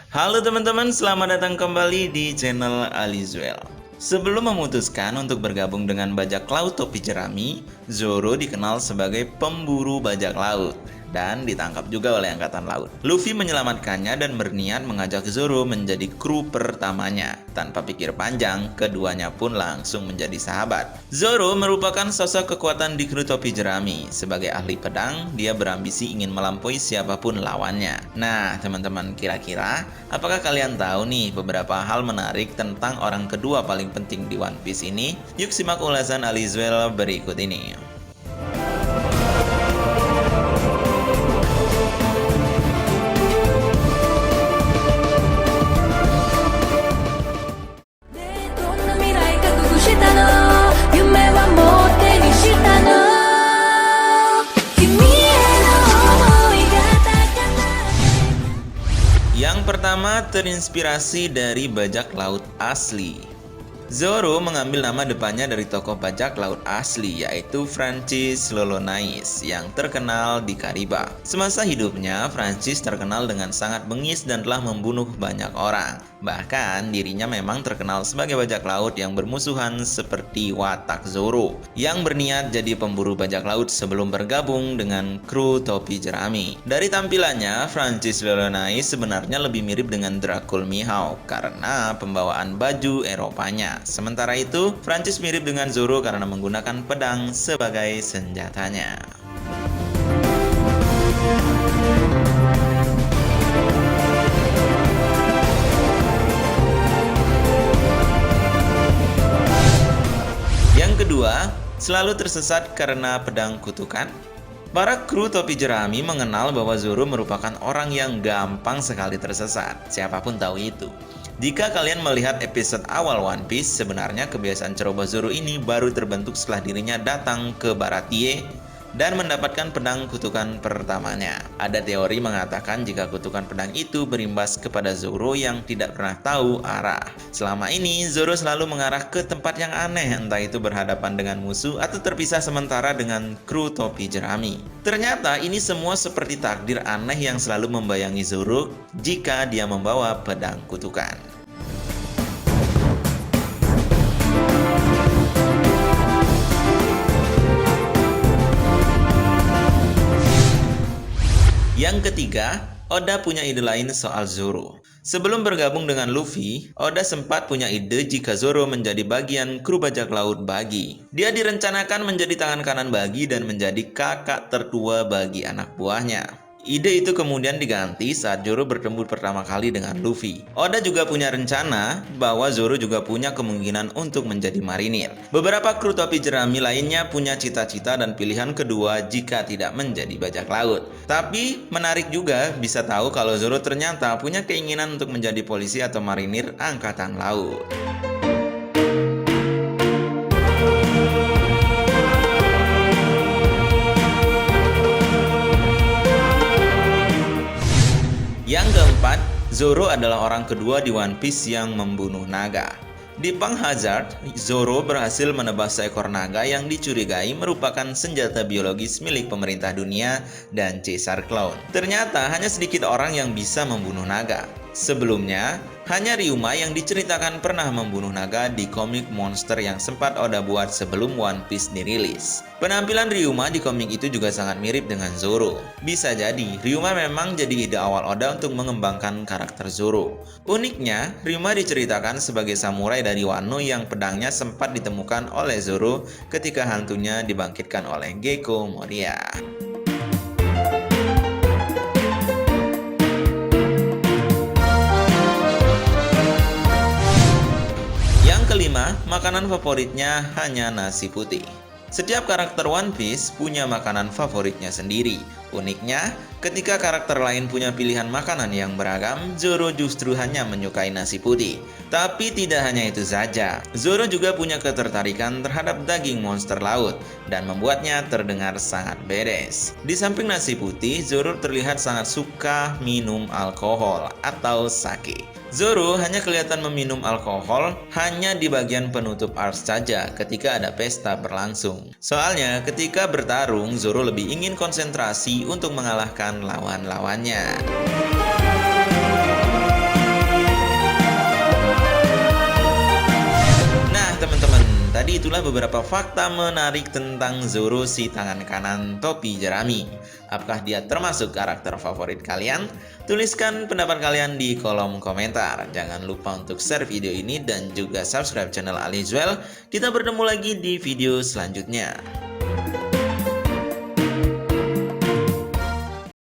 Halo teman-teman, selamat datang kembali di channel Alizuel. Sebelum memutuskan untuk bergabung dengan bajak laut topi jerami, Zoro dikenal sebagai pemburu bajak laut dan ditangkap juga oleh Angkatan Laut. Luffy menyelamatkannya dan berniat mengajak Zoro menjadi kru pertamanya. Tanpa pikir panjang, keduanya pun langsung menjadi sahabat. Zoro merupakan sosok kekuatan di kru topi jerami. Sebagai ahli pedang, dia berambisi ingin melampaui siapapun lawannya. Nah, teman-teman, kira-kira apakah kalian tahu nih beberapa hal menarik tentang orang kedua paling penting di One Piece ini? Yuk simak ulasan Alizuel berikut ini. Yang pertama, terinspirasi dari bajak laut asli. Zoro mengambil nama depannya dari tokoh bajak laut asli, yaitu Francis Lolonais yang terkenal di Kariba. Semasa hidupnya, Francis terkenal dengan sangat bengis dan telah membunuh banyak orang. Bahkan dirinya memang terkenal sebagai bajak laut yang bermusuhan seperti watak Zoro, yang berniat jadi pemburu bajak laut sebelum bergabung dengan kru topi jerami. Dari tampilannya, Francis Lolonais sebenarnya lebih mirip dengan Dracul Mihawk karena pembawaan baju Eropanya. Sementara itu, Francis mirip dengan Zoro karena menggunakan pedang sebagai senjatanya. Yang kedua, selalu tersesat karena pedang kutukan. Para kru topi jerami mengenal bahwa Zoro merupakan orang yang gampang sekali tersesat. Siapapun tahu itu. Jika kalian melihat episode awal One Piece, sebenarnya kebiasaan ceroboh Zoro ini baru terbentuk setelah dirinya datang ke Baratie dan mendapatkan pedang kutukan pertamanya. Ada teori mengatakan jika kutukan pedang itu berimbas kepada Zoro yang tidak pernah tahu arah. Selama ini, Zoro selalu mengarah ke tempat yang aneh, entah itu berhadapan dengan musuh atau terpisah sementara dengan kru topi jerami. Ternyata ini semua seperti takdir aneh yang selalu membayangi Zoro jika dia membawa pedang kutukan. Yang ketiga, Oda punya ide lain soal Zoro. Sebelum bergabung dengan Luffy, Oda sempat punya ide jika Zoro menjadi bagian kru bajak laut Buggy. Dia direncanakan menjadi tangan kanan Buggy dan menjadi kakak tertua bagi anak buahnya. Ide itu kemudian diganti saat Zoro bertemu pertama kali dengan Luffy. Oda juga punya rencana bahwa Zoro juga punya kemungkinan untuk menjadi marinir. Beberapa kru topi jerami lainnya punya cita-cita dan pilihan kedua jika tidak menjadi bajak laut. Tapi menarik juga bisa tahu kalau Zoro ternyata punya keinginan untuk menjadi polisi atau marinir angkatan laut. Yang keempat, Zoro adalah orang kedua di One Piece yang membunuh naga. Di Pang Hazard, Zoro berhasil menebas seekor naga yang dicurigai merupakan senjata biologis milik pemerintah dunia dan Caesar Clown. Ternyata hanya sedikit orang yang bisa membunuh naga. Sebelumnya, hanya Ryuma yang diceritakan pernah membunuh naga di komik monster yang sempat Oda buat sebelum One Piece dirilis. Penampilan Ryuma di komik itu juga sangat mirip dengan Zoro. Bisa jadi, Ryuma memang jadi ide awal Oda untuk mengembangkan karakter Zoro. Uniknya, Ryuma diceritakan sebagai samurai dari Wano yang pedangnya sempat ditemukan oleh Zoro ketika hantunya dibangkitkan oleh Gecko Moria. Kelima, makanan favoritnya hanya nasi putih. Setiap karakter One Piece punya makanan favoritnya sendiri. Uniknya, ketika karakter lain punya pilihan makanan yang beragam, Zoro justru hanya menyukai nasi putih. Tapi tidak hanya itu saja, Zoro juga punya ketertarikan terhadap daging monster laut dan membuatnya terdengar sangat beres. Di samping nasi putih, Zoro terlihat sangat suka minum alkohol atau sake. Zoro hanya kelihatan meminum alkohol hanya di bagian penutup arc saja ketika ada pesta berlangsung. Soalnya ketika bertarung, Zoro lebih ingin konsentrasi untuk mengalahkan lawan-lawannya. adalah beberapa fakta menarik tentang Zoro si tangan kanan topi jerami. Apakah dia termasuk karakter favorit kalian? Tuliskan pendapat kalian di kolom komentar. Jangan lupa untuk share video ini dan juga subscribe channel Alizwell. Kita bertemu lagi di video selanjutnya.